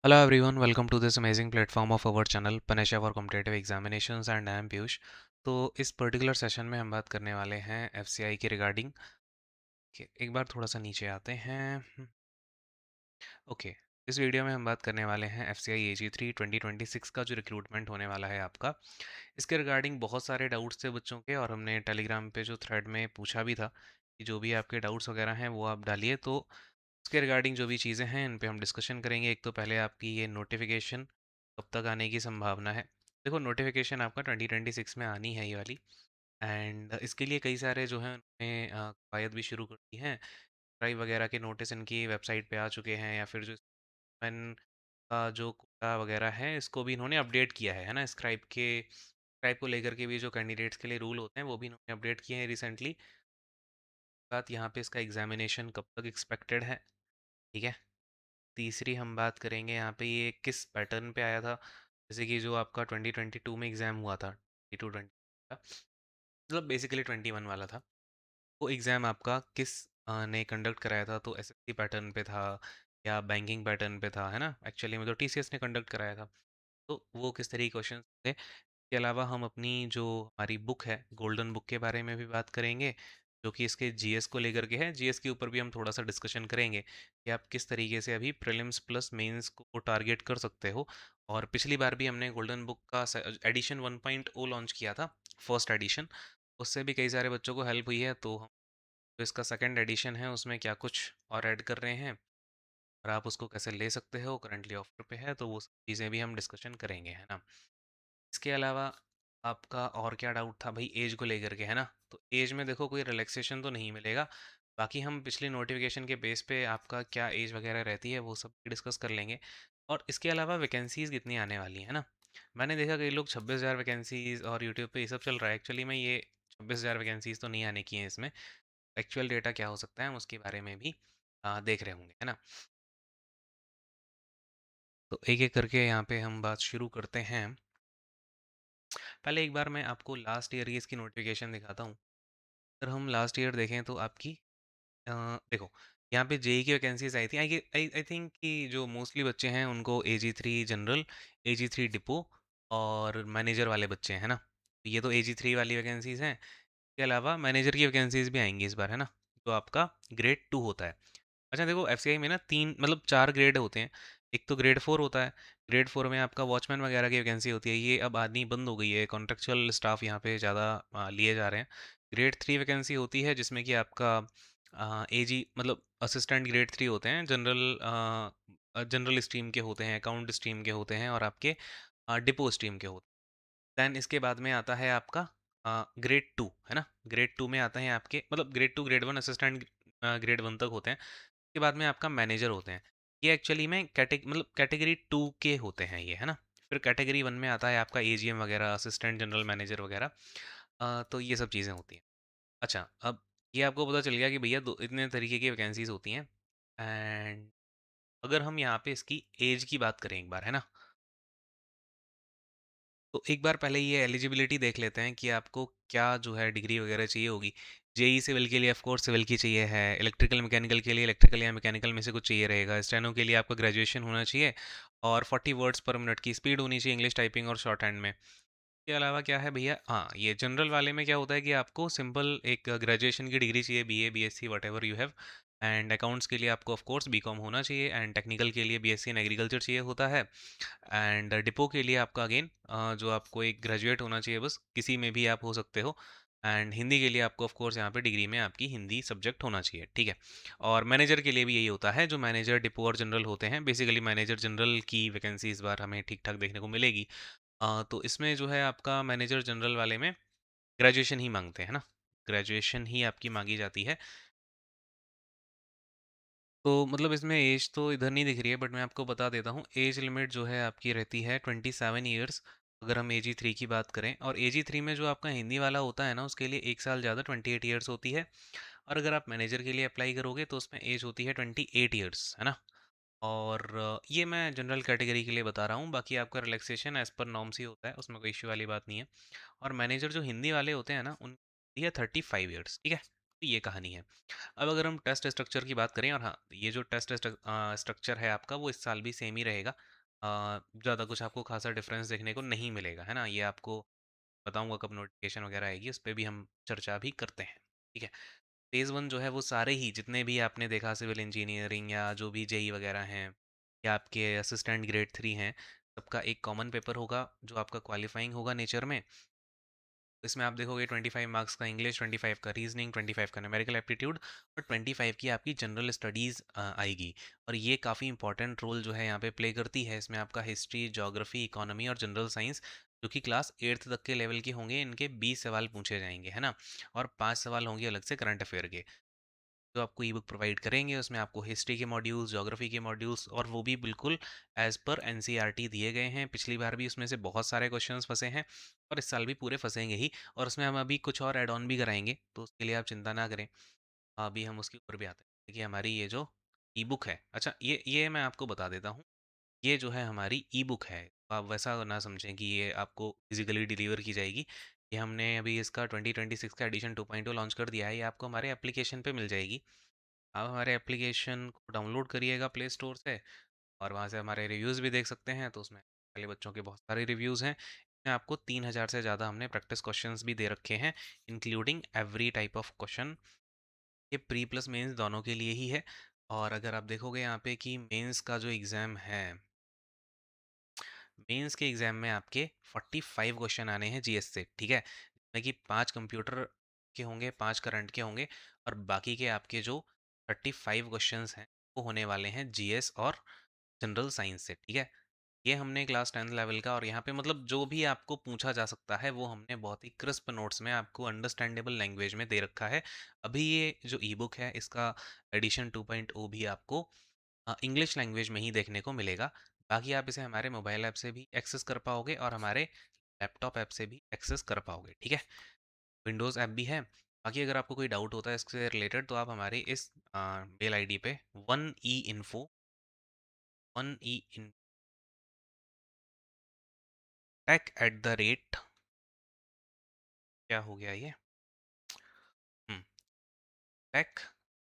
Hello everyone, welcome to this amazing platform of our channel Panesha for Competitive Examinations and I am Piyush. तो इस particular session में हम बात करने वाले हैं एफसीआई के रिगार्डिंग। एक बार थोड़ा सा नीचे आते हैं। ओके, इस वीडियो में हम बात करने वाले हैं एफसीआई एजी3 2026 का जो रिक्रूटमेंट होने वाला है आपका। इसके रिगार्डिंग बहुत सारे डाउट्स थे बच्चों के और हमने टेलीग्राम पे जो थ्रेड में पूछा भी था कि जो भी आपके डाउट्स वगैरह हैं वो आप डालिए। तो उसके रिगार्डिंग जो भी चीज़ें हैं इन पे हम डिस्कशन करेंगे। एक तो पहले आपकी ये नोटिफिकेशन कब तक आने की संभावना है। देखो, नोटिफिकेशन आपका 2026 में आनी है ये वाली। एंड इसके लिए कई सारे जो हैं उन्होंने कवायद भी शुरू कर दी हैं। ड्राइव वगैरह के नोटिस इनकी वेबसाइट पे आ चुके हैं, या फिर जो मैन का जो कोटा वगैरह है इसको भी इन्होंने अपडेट किया है ना। स्क्राइब को लेकर के भी जो कैंडिडेट्स के लिए रूल होते हैं वो भी इन्होंने अपडेट किए हैं रिसेंटली। बात यहाँ पे इसका एग्जामिनेशन कब तक एक्सपेक्टेड है, ठीक है। तीसरी हम बात करेंगे यहाँ पे ये किस पैटर्न पे आया था। जैसे कि जो आपका 2022 में एग्ज़ाम हुआ था, 2020 का, मतलब बेसिकली 21 वाला था, वो एग्ज़ाम आपका किस ने कंडक्ट कराया था। तो एसएससी पैटर्न पे था या बैंकिंग पैटर्न पे था, है ना। एक्चुअली में तो टीसीएस ने कंडक्ट कराया था। तो वो किस तरह के क्वेश्चन थे। इसके अलावा हम अपनी जो हमारी बुक है गोल्डन बुक के बारे में भी बात करेंगे, जो कि इसके जीएस को लेकर के है। जीएस के ऊपर भी हम थोड़ा सा डिस्कशन करेंगे कि आप किस तरीके से अभी प्रीलिम्स प्लस मेंस को टारगेट कर सकते हो। और पिछली बार भी हमने गोल्डन बुक का एडिशन 1.0 लॉन्च किया था, फर्स्ट एडिशन। उससे भी कई सारे बच्चों को हेल्प हुई है। तो हम जो इसका सेकेंड एडिशन है उसमें क्या कुछ और ऐड कर रहे हैं और आप उसको कैसे ले सकते हो, करंटली ऑफर पे है, तो वो सब चीज़ें भी हम डिस्कशन करेंगे, है ना। इसके अलावा आपका और क्या डाउट था भाई, एज को लेकर के, है ना। तो एज में देखो कोई रिलैक्सेशन तो नहीं मिलेगा। बाकी हम पिछली नोटिफिकेशन के बेस पे आपका क्या एज वगैरह रहती है वो सब डिस्कस कर लेंगे। और इसके अलावा वैकेंसीज़ कितनी आने वाली है ना। मैंने देखा कई लोग 26,000 वैकेंसीज़ और यूट्यूब पे ये सब चल रहा है। एक्चुअली में ये 26,000 वैकेंसीज़ तो नहीं आने की हैं इसमें। एक्चुअल डेटा क्या हो सकता है हम उसके बारे में भी देख रहे होंगे, है ना। तो एक एक करके यहाँ पे हम बात शुरू करते हैं। पहले एक बार मैं आपको लास्ट ईयर की इसकी नोटिफिकेशन दिखाता हूँ। अगर हम लास्ट ईयर देखें तो आपकी अ, देखो, यहाँ पे जेई की वैकेंसीज आई थी। आई आई आई थिंक कि जो मोस्टली बच्चे हैं उनको AG3 जनरल, AG3 डिपो और मैनेजर वाले बच्चे हैं, ना। ये तो AG3 वाली वैकेंसीज हैं। इसके अलावा मैनेजर की वैकेंसीज भी आएंगी इस बार, है ना। तो आपका ग्रेड 2 होता है। अच्छा देखो, एफसीआई में ना तीन मतलब चार ग्रेड होते हैं। एक तो ग्रेड 4 होता है। ग्रेड 4 में आपका वॉचमैन वगैरह की वैकेंसी होती है, ये अब आनी बंद हो गई है। कॉन्ट्रेक्चुअल स्टाफ यहाँ पे ज़्यादा लिए जा रहे हैं। ग्रेड 3 वैकेंसी होती है जिसमें कि आपका एजी मतलब असिस्टेंट ग्रेड 3 होते हैं। जनरल स्ट्रीम के होते हैं, अकाउंट स्ट्रीम के होते हैं और आपके डिपो स्ट्रीम के होते हैं। दैन इसके बाद में आता है आपका ग्रेड 2, है ना। ग्रेड 2 में आते हैं आपके मतलब ग्रेड 2 ग्रेड 1 असिस्टेंट ग्रेड 1 तक होते हैं। उसके बाद में आपका मैनेजर होते हैं। ये एक्चुअली में कैटेगरी 2 के होते हैं ये, है ना। फिर कैटेगरी 1 में आता है आपका एजीएम वगैरह, असिस्टेंट जनरल मैनेजर वगैरह। तो ये सब चीज़ें होती हैं। अच्छा, अब ये आपको पता चल गया कि भैया दो इतने तरीके की वैकेंसीज होती हैं। एंड अगर हम यहाँ पे इसकी एज की बात करें एक बार, है ना, तो एक बार पहले ये एलिजिबिलिटी देख लेते हैं कि आपको क्या जो है डिग्री वगैरह चाहिए होगी। जेई सिविल के लिए ऑफ कोर्स सिविल की चाहिए है। इलेक्ट्रिकल मैकेनिकल के लिए इलेक्ट्रिकल या मैकेनिकल में से कुछ चाहिए रहेगा। स्टेनो के लिए आपका ग्रेजुएशन होना चाहिए और 40 वर्ड्स पर मिनट की स्पीड होनी चाहिए इंग्लिश टाइपिंग और शॉर्ट हैंड में। इसके अलावा क्या है भैया, हाँ, ये जनरल वाले में क्या होता है कि आपको सिंपल एक ग्रेजुएशन की डिग्री चाहिए, BA BSc what ever you have. And accounts के लिए आपको ऑफ कोर्स बीकॉम होना चाहिए। एंड टेक्निकल के लिए बीएससी इन एग्रीकल्चर चाहिए होता है। एंड डिपो के लिए आपका अगेन जो आपको एक ग्रेजुएट होना चाहिए, बस किसी में भी आप हो सकते हो। एंड हिंदी के लिए आपको ऑफ कोर्स यहाँ पे डिग्री में आपकी हिंदी सब्जेक्ट होना चाहिए, ठीक है। और मैनेजर के लिए भी यही होता है। जो मैनेजर डिपो और जनरल होते हैं, बेसिकली मैनेजर जनरल की वैकेंसी इस बार हमें ठीक ठाक देखने को मिलेगी। तो इसमें जो है आपका मैनेजर जनरल वाले में ग्रेजुएशन ही मांगते हैं ना। ग्रेजुएशन ही आपकी मांगी जाती है। तो मतलब इसमें एज तो इधर नहीं दिख रही है, बट मैं आपको बता देता हूँ। एज लिमिट जो है आपकी रहती है 27 ईयर्स, अगर हम AG3 की बात करें। और AG3 में जो आपका हिंदी वाला होता है ना, उसके लिए 1 साल ज़्यादा 28 ईयर्स होती है। और अगर आप मैनेजर के लिए अप्लाई करोगे तो उसमें एज होती है 28 ईयर्स, है ना। और ये मैं जनरल कैटेगरी के लिए बता रहा हूँ। बाकी आपका रिलैक्सेशन एज पर नॉर्म्स ही होता है, उसमें कोई इश्यू वाली बात नहीं है। और मैनेजर जो हिंदी वाले होते हैं ना, उनकी है 35 ईयर्स, ठीक है। तो ये कहानी है। अब अगर हम टेस्ट स्ट्रक्चर की बात करें, और हाँ, ये जो टेस्ट स्ट्रक्चर है आपका वो इस साल भी सेम ही रहेगा। ज़्यादा कुछ आपको खासा डिफरेंस देखने को नहीं मिलेगा, है ना? ये आपको बताऊँगा कब नोटिफ़िकेशन वगैरह आएगी, उस पे भी हम चर्चा भी करते हैं, ठीक है? फेज़ 1 जो है वो सारे ही जितने भी आपने देखा सिविल इंजीनियरिंग या जो भी जेईई वगैरह हैं या आपके असिस्टेंट ग्रेड 3 हैं, सबका एक कॉमन पेपर होगा जो आपका क्वालिफाइंग होगा नेचर में। इसमें आप देखोगे 25 मार्क्स का इंग्लिश, 25 का रीजनिंग, 25 का न्यूमेरिकल एप्टीट्यूड और 25 की आपकी जनरल स्टडीज़ आएगी। और ये काफ़ी इंपॉर्टेंट रोल जो है यहाँ पे प्ले करती है। इसमें आपका हिस्ट्री, ज्योग्राफी, इकोनॉमी और जनरल साइंस जो कि क्लास 8th तक के लेवल के होंगे, इनके 20 सवाल पूछे जाएंगे, है ना? और 5 सवाल होंगे अलग से करंट अफेयर के। जो आपको ई बुक प्रोवाइड करेंगे उसमें आपको हिस्ट्री के मॉड्यूल्स, ज्योग्राफी के मॉड्यूल्स और वो भी बिल्कुल एज पर एनसीईआरटी दिए गए हैं। पिछली बार भी उसमें से बहुत सारे क्वेश्चंस फंसे हैं और इस साल भी पूरे फंसेंगे ही। और उसमें हम अभी कुछ और ऐड ऑन भी कराएंगे, तो उसके लिए आप चिंता ना करें। अभी हम उसके ऊपर भी आते हैं। देखिए हमारी ये जो ई बुक है, अच्छा ये मैं आपको बता देता हूँ। ये जो है हमारी ई बुक है, आप वैसा ना समझें कि ये आपको फिजिकली डिलीवर की जाएगी। ये हमने अभी इसका 2026 का एडिशन 2.0 लॉन्च कर दिया है। ये आपको हमारे एप्लीकेशन पे मिल जाएगी। आप हमारे एप्लीकेशन को डाउनलोड करिएगा प्ले स्टोर से और वहाँ से हमारे रिव्यूज़ भी देख सकते हैं। तो उसमें पहले बच्चों के बहुत सारे रिव्यूज़ हैं। इसमें आपको 3000 से ज़्यादा हमने प्रैक्टिस क्वेश्चंस भी दे रखे हैं, including every type of question. ये प्री प्लस मेंस दोनों के लिए ही है। और अगर आप देखोगे यहाँ पे कि मेंस का जो एग्ज़ाम है, मेंस के एग्ज़ाम में आपके 45 क्वेश्चन आने हैं जीएस से, ठीक है? जिसमें कि 5 कंप्यूटर के होंगे, 5 करंट के होंगे और बाकी के आपके जो 35 क्वेश्चंस हैं वो होने वाले हैं जीएस और जनरल साइंस से, ठीक है? ये हमने क्लास 10th लेवल का, और यहाँ पे मतलब जो भी आपको पूछा जा सकता है वो हमने बहुत ही क्रिस्प नोट्स में आपको अंडरस्टैंडेबल लैंग्वेज में दे रखा है। अभी ये जो ई बुक है इसका एडिशन 2.0 भी आपको इंग्लिश लैंग्वेज में ही देखने को मिलेगा। बाकी आप इसे हमारे मोबाइल ऐप से भी एक्सेस कर पाओगे और हमारे लैपटॉप ऐप से भी एक्सेस कर पाओगे, ठीक है? विंडोज़ ऐप भी है। बाकी अगर आपको कोई डाउट होता है इससे रिलेटेड तो आप हमारे इस मेल आईडी पे 1e info tech@, क्या हो गया ये,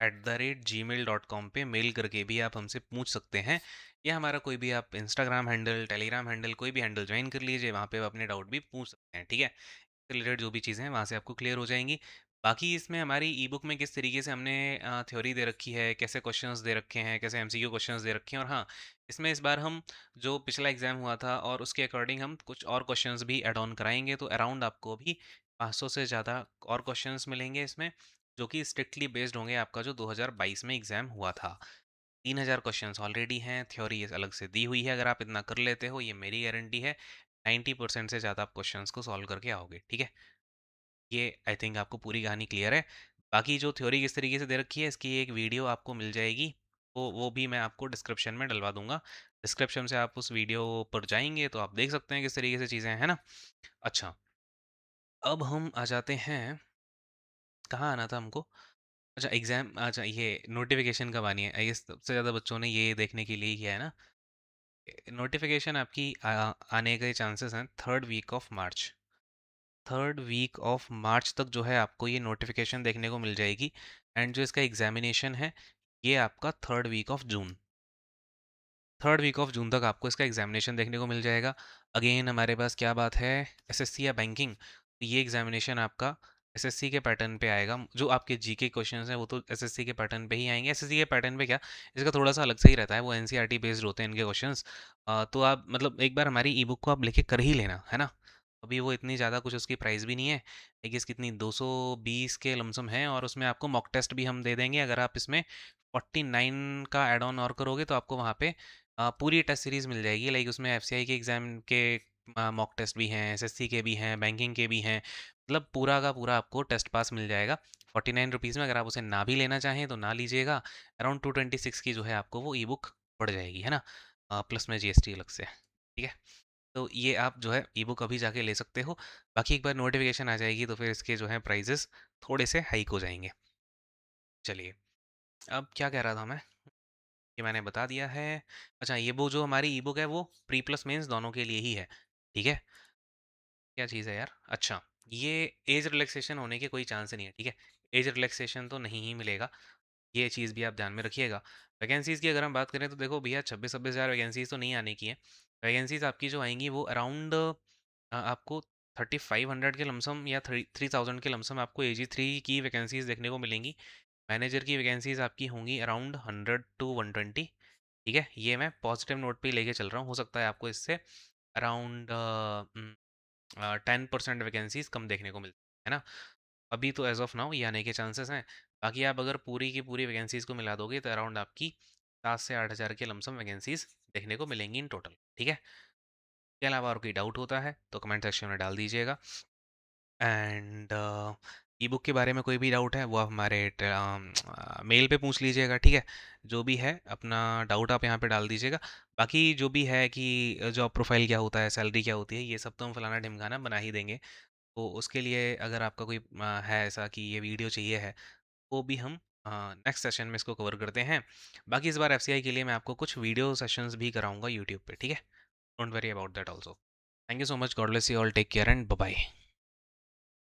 tech@gmail.com पे मेल करके भी आप हमसे पूछ सकते हैं। या हमारा कोई भी आप इंस्टाग्राम हैंडल, टेलीग्राम हैंडल, कोई भी हैंडल ज्वाइन कर लीजिए, वहाँ पे आप अपने डाउट भी पूछ सकते हैं, ठीक है? रिलेटेड जो भी चीज़ें हैं वहाँ से आपको क्लियर हो जाएंगी। बाकी इसमें हमारी ई बुक में किस तरीके से हमने थ्योरी दे रखी है, कैसे क्वेश्चंस दे रखे हैं, कैसे एमसीक्यू क्वेश्चंस दे रखे हैं, और हाँ, इसमें इस बार हम जो पिछला एग्जाम हुआ था और उसके अकॉर्डिंग हम कुछ और क्वेश्चंस भी ऐड ऑन कराएंगे। तो अराउंड आपको भी 500 से ज़्यादा और क्वेश्चंस मिलेंगे इसमें, जो कि स्ट्रिक्टली बेस्ड होंगे आपका जो 2022 में एग्जाम हुआ था। 3000 क्वेश्चंस ऑलरेडी हैं, थ्योरी अलग से दी हुई है। अगर आप इतना कर लेते हो, ये मेरी गारंटी है, 90% से ज़्यादा आप क्वेश्चंस को सॉल्व करके आओगे, ठीक है? ये आई थिंक आपको पूरी कहानी क्लियर है। बाकी जो थ्योरी किस तरीके से दे रखी है इसकी एक वीडियो आपको मिल जाएगी, वो भी मैं आपको डिस्क्रिप्शन में डलवा दूंगा। डिस्क्रिप्शन से आप उस वीडियो पर जाएंगे तो आप देख सकते हैं किस तरीके से चीज़ें हैं ना। अच्छा, अब हम आ जाते हैं, कहाँ आना था हमको? अच्छा एग्ज़ाम, अच्छा ये नोटिफिकेशन कब आनी है, आई गेस सबसे ज़्यादा बच्चों ने ये देखने के लिए ही किया है ना। नोटिफिकेशन आपकी आने के चांसेस हैं 3rd week of March. 3rd week of March तक जो है आपको ये नोटिफिकेशन देखने को मिल जाएगी। एंड जो इसका एग्जामिनेशन है ये आपका 3rd week of June, 3rd week of June तक आपको इसका एग्जामिनेशन देखने को मिल जाएगा। अगेन हमारे पास क्या बात है, एसएससी या बैंकिंग, तो ये एग्जामिनेशन आपका एसएससी के पैटर्न पे आएगा। जो आपके जीके क्वेश्चंस हैं वो तो एसएससी के पैटर्न पे ही आएंगे। एसएससी के पैटर्न पे क्या, इसका थोड़ा सा अलग से ही रहता है, वो एनसीईआरटी बेस्ड होते हैं इनके क्वेश्चंस। तो आप मतलब एक बार हमारी ई बुक को आप लेके कर ही लेना, है ना? अभी वो इतनी ज़्यादा कुछ उसकी प्राइस भी नहीं है, आई गेस कितनी 220 के लमसम है। और उसमें आपको मॉक टेस्ट भी हम दे देंगे। अगर आप इसमें 49 का एड ऑन और करोगे तो आपको वहाँ पे पूरी टेस्ट सीरीज़ मिल जाएगी। लाइक उसमें एफसीआई के एग्ज़ाम के मॉक टेस्ट भी हैं, एसएससी के भी हैं, बैंकिंग के भी हैं। मतलब पूरा का पूरा आपको टेस्ट पास मिल जाएगा 49 रुपीज़ में। अगर आप उसे ना भी लेना चाहें तो ना लीजिएगा। अराउंड 226 की जो है आपको वो ई बुक पड़ जाएगी, है ना? प्लस में जीएसटी अलग से, ठीक है? तो ये आप जो है ई बुक अभी जाके ले सकते हो। बाकी एक बार नोटिफिकेशन आ जाएगी तो फिर इसके जो है प्राइजेस थोड़े से हाइक हो जाएंगे। चलिए, अब क्या कह रहा था मैं, ये मैंने बता दिया है। अच्छा, ये वो जो हमारी ई बुक है वो प्री प्लस मेंस दोनों के लिए ही है, ठीक है? क्या चीज़ है यार, अच्छा, ये एज रिलैक्सेशन होने के कोई चांस नहीं है, ठीक है? एज रिलैक्सेशन तो नहीं ही मिलेगा। ये चीज़ भी आप ध्यान में रखिएगा। वैकेंसीज़ की अगर हम बात करें तो देखो भैया 26-26 हज़ार वैकेंसीज़ तो नहीं आने की हैं। वैकेंसीज़ आपकी जो आएँगी वो अराउंड आपको 3500 के लमसम या 3000 के लमसम आपको AG3 की वैकेंसीज़ देखने को मिलेंगी। मैनेजर की वैकेंसीज़ आपकी होंगी अराउंड 100 टू 120। ठीक है? ये मैं पॉजिटिव नोट पे ही लेके चल रहा हूँ। हो सकता है आपको इससे अराउंड 10% वैकेंसीज़ कम देखने को मिलती है ना? अभी तो एज़ ऑफ नाउ ये आने के चांसेस हैं। बाकी आप अगर पूरी की पूरी वैकेंसीज़ को मिला दोगे तो अराउंड आपकी 7 से 8 हज़ार के लमसम वैकेंसीज़ देखने को मिलेंगी इन टोटल। ठीक है? इसके अलावा और कोई डाउट होता है तो कमेंट सेक्शन में डाल दीजिएगा। एंड ई बुक के बारे में कोई भी डाउट है वो आप हमारे मेल पे पूछ लीजिएगा। ठीक है? जो भी है अपना डाउट आप यहाँ पे डाल दीजिएगा। बाकी जो भी है कि जॉब प्रोफाइल क्या होता है, सैलरी क्या होती है, ये सब तो हम फलाना ढिमकाना बना ही देंगे। तो उसके लिए अगर आपका कोई है ऐसा कि ये वीडियो चाहिए है, वो भी हम नेक्स्ट सेशन में इसको कवर करते हैं। बाकी इस बार एफसीआई के लिए मैं आपको कुछ वीडियो सेशंस भी कराऊंगा यूट्यूब पे। ठीक है? Don't worry about that also. Thank you so much. God bless you all. Take care and bye bye.